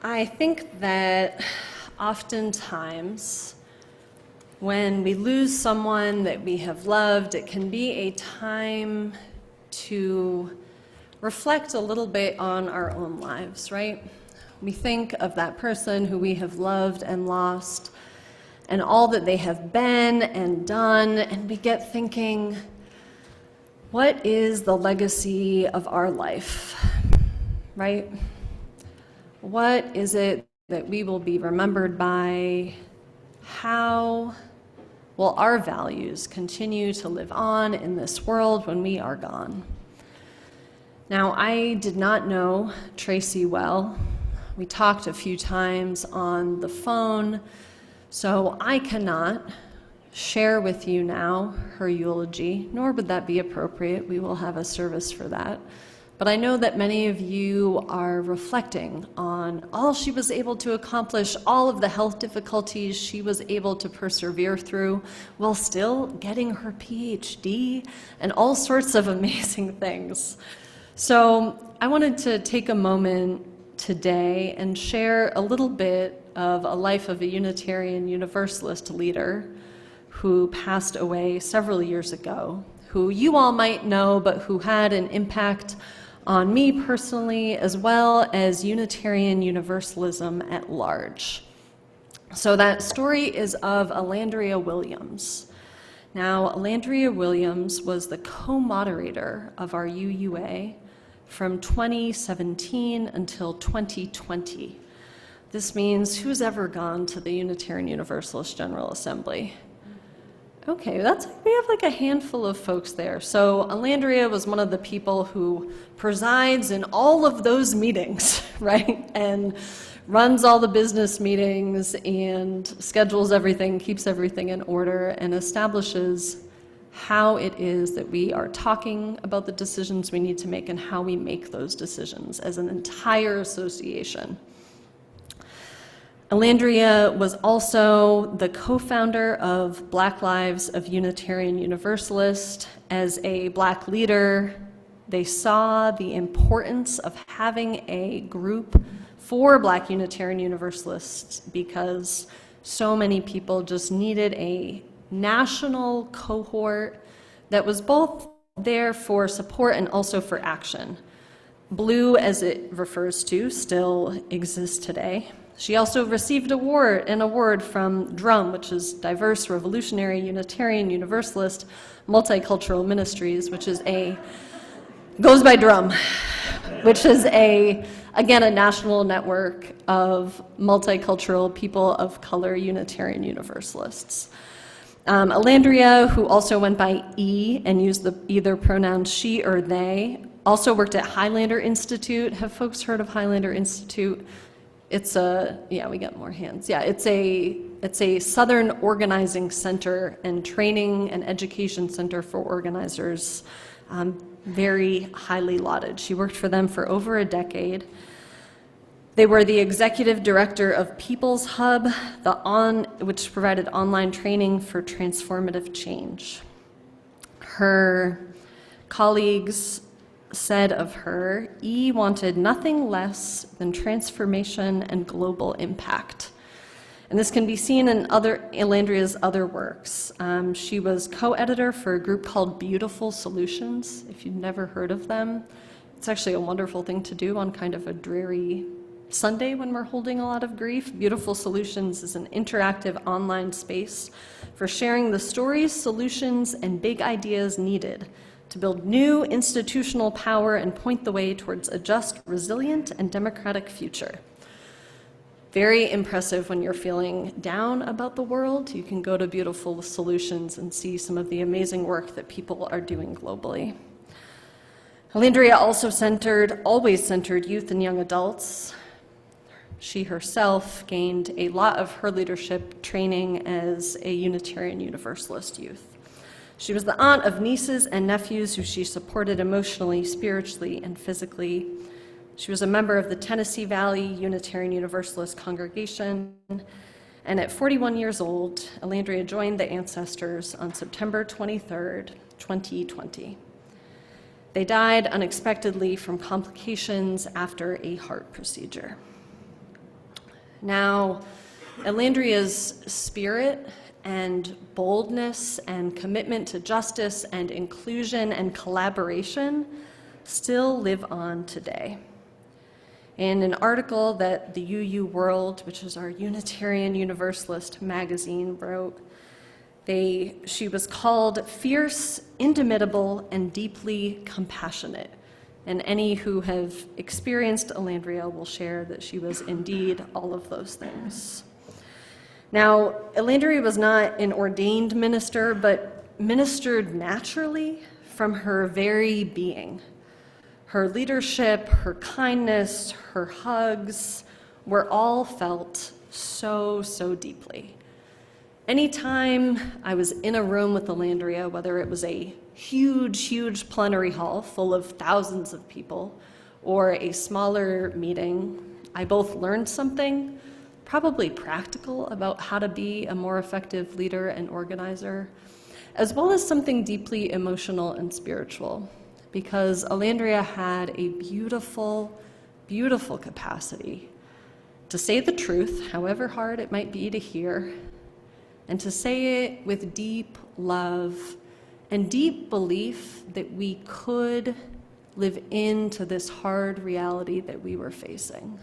I think that oftentimes when we lose someone that we have loved, it can be a time to reflect a little bit on our own lives, right? We think of that person who we have loved and lost and all that they have been and done, and we get thinking, what is the legacy of our life, right? What is it that we will be remembered by? How will our values continue to live on in this world when we are gone? Now, I did not know Tracy well. We talked a few times on the phone, so I cannot share with you now her eulogy, nor would that be appropriate. We will have a service for that. But I know that many of you are reflecting on all she was able to accomplish, all of the health difficulties she was able to persevere through while still getting her PhD and all sorts of amazing things. So I wanted to take a moment today and share a little bit of a life of a Unitarian Universalist leader who passed away several years ago, who you all might know, but who had an impact on me personally, as well as Unitarian Universalism at large. So that story is of Alandria Williams. Now, Alandria Williams was the co-moderator of our UUA from 2017 until 2020. This means who's ever gone to the Unitarian Universalist General Assembly? Okay, we have like a handful of folks there. So Alandria was one of the people who presides in all of those meetings, right? And runs all the business meetings and schedules everything, keeps everything in order, and establishes how it is that we are talking about the decisions we need to make and how we make those decisions as an entire association. Alandria was also the co-founder of Black Lives of Unitarian Universalist. As a Black leader, they saw the importance of having a group for Black Unitarian Universalists because so many people just needed a national cohort that was both there for support and also for action. Blue, as it refers to, still exists today. She also received an award from DRUM, which is Diverse Revolutionary Unitarian Universalist Multicultural Ministries, which is goes by DRUM, which is again, a national network of multicultural people of color Unitarian Universalists. Alandria, who also went by E and used either pronouns she or they, also worked at Highlander Institute. Have folks heard of Highlander Institute? It's we got more hands. Yeah, it's a Southern organizing center and training and education center for organizers, very highly lauded. She worked for them for over a decade. They were the executive director of People's Hub, which provided online training for transformative change. Her colleagues said of her, E wanted nothing less than transformation and global impact. And this can be seen in Alandria's other works. She was co-editor for a group called Beautiful Solutions. If you've never heard of them, it's actually a wonderful thing to do on kind of a dreary Sunday when we're holding a lot of grief. Beautiful Solutions is an interactive online space for sharing the stories, solutions, and big ideas needed to build new institutional power and point the way towards a just, resilient, and democratic future. Very impressive when you're feeling down about the world. You can go to Beautiful Solutions and see some of the amazing work that people are doing globally. Alandria also always centered youth and young adults. She herself gained a lot of her leadership training as a Unitarian Universalist youth. She was the aunt of nieces and nephews who she supported emotionally, spiritually, and physically. She was a member of the Tennessee Valley Unitarian Universalist congregation. And at 41 years old, Alandria joined the Ancestors on September 23rd, 2020. They died unexpectedly from complications after a heart procedure. Now, Elandria's spirit and boldness and commitment to justice and inclusion and collaboration still live on today. In an article that the UU World, which is our Unitarian Universalist magazine, wrote, she was called fierce, indomitable, and deeply compassionate. And any who have experienced Elandria will share that she was indeed all of those things. Now, Elandria was not an ordained minister, but ministered naturally from her very being. Her leadership, her kindness, her hugs were all felt so, so deeply. Anytime I was in a room with Elandria, whether it was a huge, huge plenary hall full of thousands of people or a smaller meeting, I both learned something, probably practical, about how to be a more effective leader and organizer, as well as something deeply emotional and spiritual, because Elandria had a beautiful, beautiful capacity to say the truth, however hard it might be to hear, and to say it with deep love and deep belief that we could live into this hard reality that we were facing.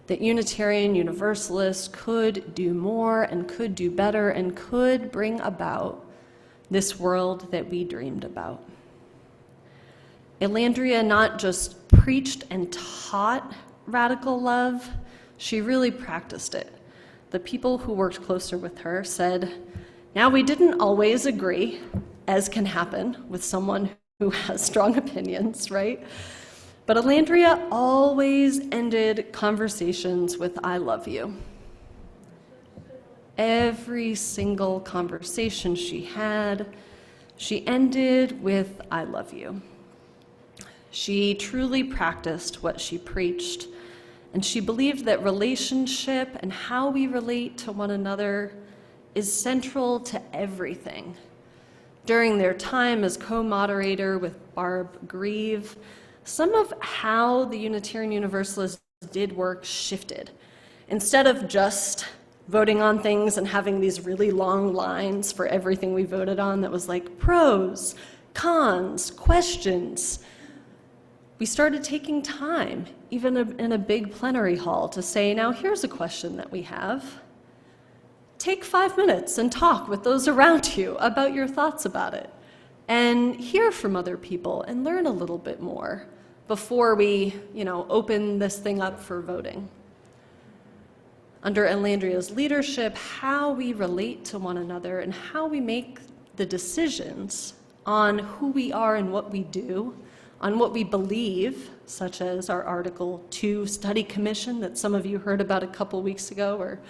That Unitarian Universalists could do more and could do better and could bring about this world that we dreamed about. Elandria not just preached and taught radical love, she really practiced it. The people who worked closer with her said, now we didn't always agree, as can happen with someone who has strong opinions, right? But Elandria always ended conversations with, I love you. Every single conversation she had, she ended with, I love you. She truly practiced what she preached, and she believed that relationship and how we relate to one another is central to everything. During their time as co-moderator with Barb Grieve, some of how the Unitarian Universalists did work shifted. Instead of just voting on things and having these really long lines for everything we voted on that was like pros, cons, questions, we started taking time, even in a big plenary hall, to say, now here's a question that we have. Take 5 minutes and talk with those around you about your thoughts about it, and hear from other people and learn a little bit more before we, open this thing up for voting. Under Elandria's leadership, how we relate to one another and how we make the decisions on who we are and what we do, on what we believe, such as our Article 2 study commission that some of you heard about a couple weeks ago or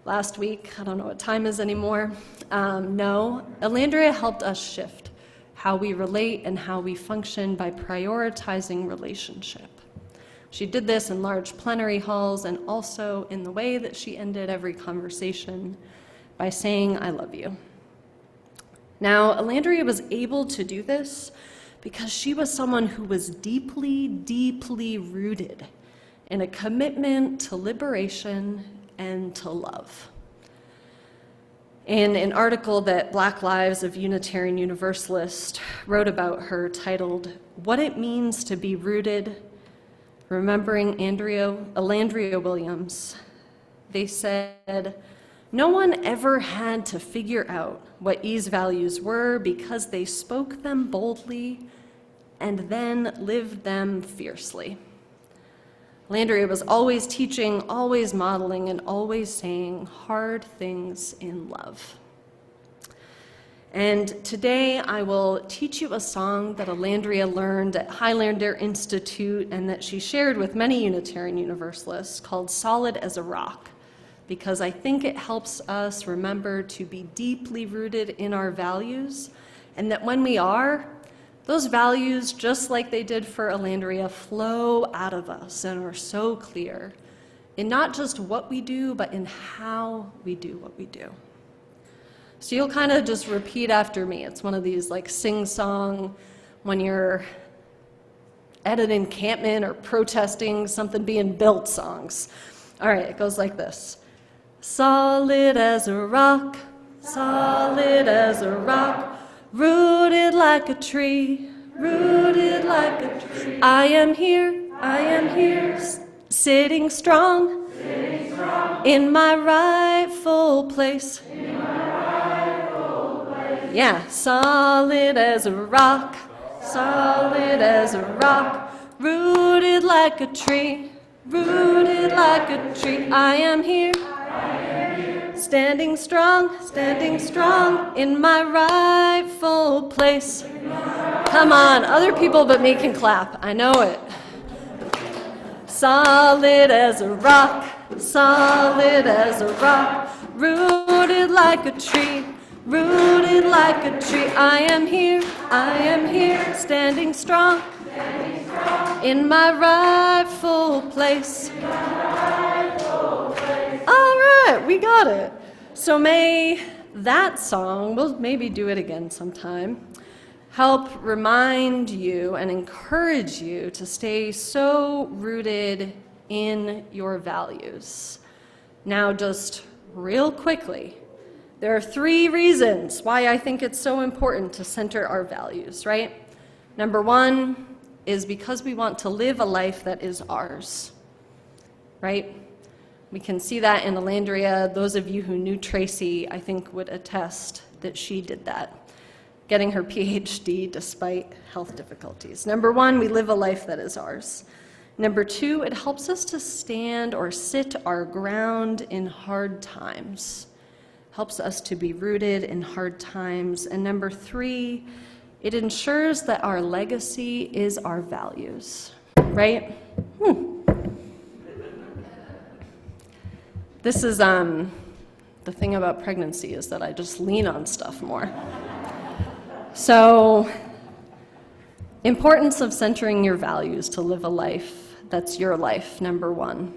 last week. I don't know what time is anymore. No, Elandria helped us shift how we relate and how we function by prioritizing relationship. She did this in large plenary halls and also in the way that she ended every conversation by saying, I love you. Now, Elandria was able to do this because she was someone who was deeply, deeply rooted in a commitment to liberation and to love. In an article that Black Lives of Unitarian Universalist wrote about her titled, What It Means to Be Rooted, Remembering Elandria Williams, they said, no one ever had to figure out what E's values were because they spoke them boldly and then lived them fiercely. Elandria was always teaching, always modeling, and always saying hard things in love. And today I will teach you a song that Elandria learned at Highlander Institute and that she shared with many Unitarian Universalists called Solid as a Rock, because I think it helps us remember to be deeply rooted in our values, and that when we are, those values, just like they did for Elandria, flow out of us and are so clear in not just what we do, but in how we do what we do. So you'll kind of just repeat after me. It's one of these like sing-song when you're at an encampment or protesting something being built songs. All right, it goes like this. Solid as a rock, solid as a rock, rooted like a tree, rooted like a tree. I am here, sitting strong, in my rightful place. Yeah, solid as a rock, solid as a rock, rooted like a tree, rooted like a tree. I am here, standing strong, in my rightful place. Come on, other people but me can clap, I know it. Solid as a rock, solid as a rock, rooted like a tree, rooted like a tree. I am here, standing strong, in my rightful place. All right, we got it. So may that song, we'll maybe do it again sometime, help remind you and encourage you to stay so rooted in your values. Now, just real quickly, there are 3 reasons why I think it's so important to center our values, right? Number 1 is because we want to live a life that is ours, right? We can see that in Alandria. Those of you who knew Tracy, I think, would attest that she did that, getting her PhD despite health difficulties. Number 1, we live a life that is ours. Number 2, it helps us to stand or sit our ground in hard times. Helps us to be rooted in hard times. And number 3, it ensures that our legacy is our values, right? This is, the thing about pregnancy is that I just lean on stuff more. So, importance of centering your values to live a life that's your life, number 1.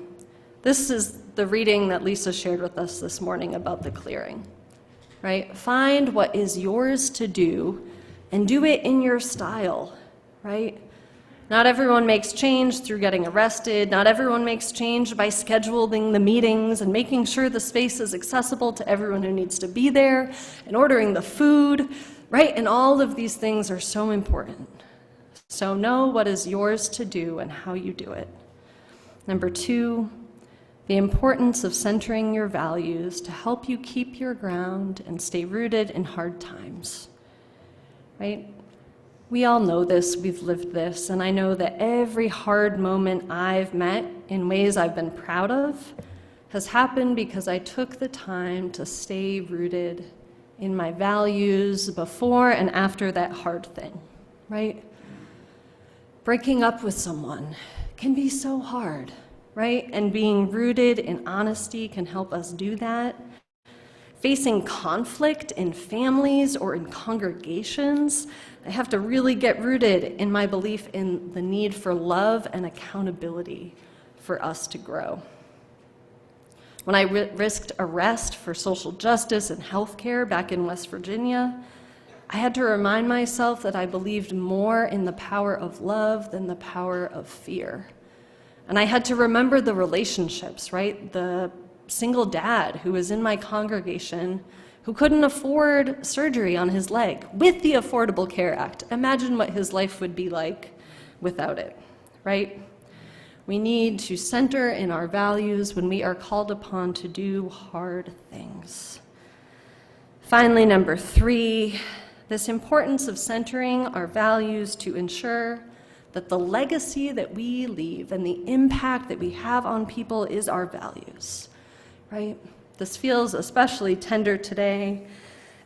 This is the reading that Lisa shared with us this morning about the clearing, right? Find what is yours to do and do it in your style, right? Not everyone makes change through getting arrested. Not everyone makes change by scheduling the meetings and making sure the space is accessible to everyone who needs to be there and ordering the food, right? And all of these things are so important. So know what is yours to do and how you do it. Number 2, the importance of centering your values to help you keep your ground and stay rooted in hard times, right? We all know this, we've lived this, and I know that every hard moment I've met in ways I've been proud of has happened because I took the time to stay rooted in my values before and after that hard thing, right? Breaking up with someone can be so hard, right? And being rooted in honesty can help us do that. Facing conflict in families or in congregations, I have to really get rooted in my belief in the need for love and accountability for us to grow. When I risked arrest for social justice and healthcare back in West Virginia, I had to remind myself that I believed more in the power of love than the power of fear. And I had to remember the relationships, right? The single dad who was in my congregation who couldn't afford surgery on his leg with the Affordable Care Act. Imagine what his life would be like without it, right? We need to center in our values when we are called upon to do hard things. Finally, number 3, this importance of centering our values to ensure that the legacy that we leave and the impact that we have on people is our values, right? This feels especially tender today,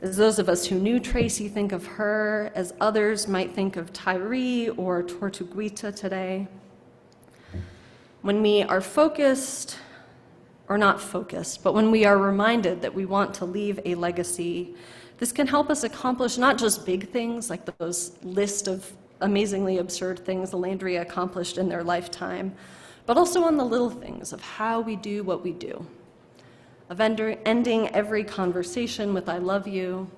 as those of us who knew Tracy think of her, as others might think of Tyree or Tortuguita today. When we are focused, or not focused, but when we are reminded that we want to leave a legacy, this can help us accomplish not just big things like those list of amazingly absurd things Alandria accomplished in their lifetime, but also on the little things of how we do what we do, of ending every conversation with "I love you,"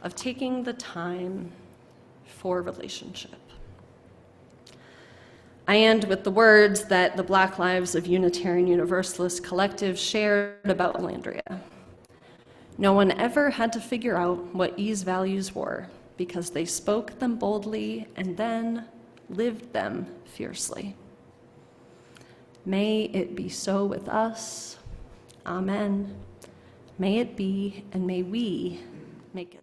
of taking the time for relationship. I end with the words that the Black Lives of Unitarian Universalist Collective shared about Landria. No one ever had to figure out what E's values were because they spoke them boldly and then lived them fiercely. May it be so with us. Amen. May it be, and may we make it.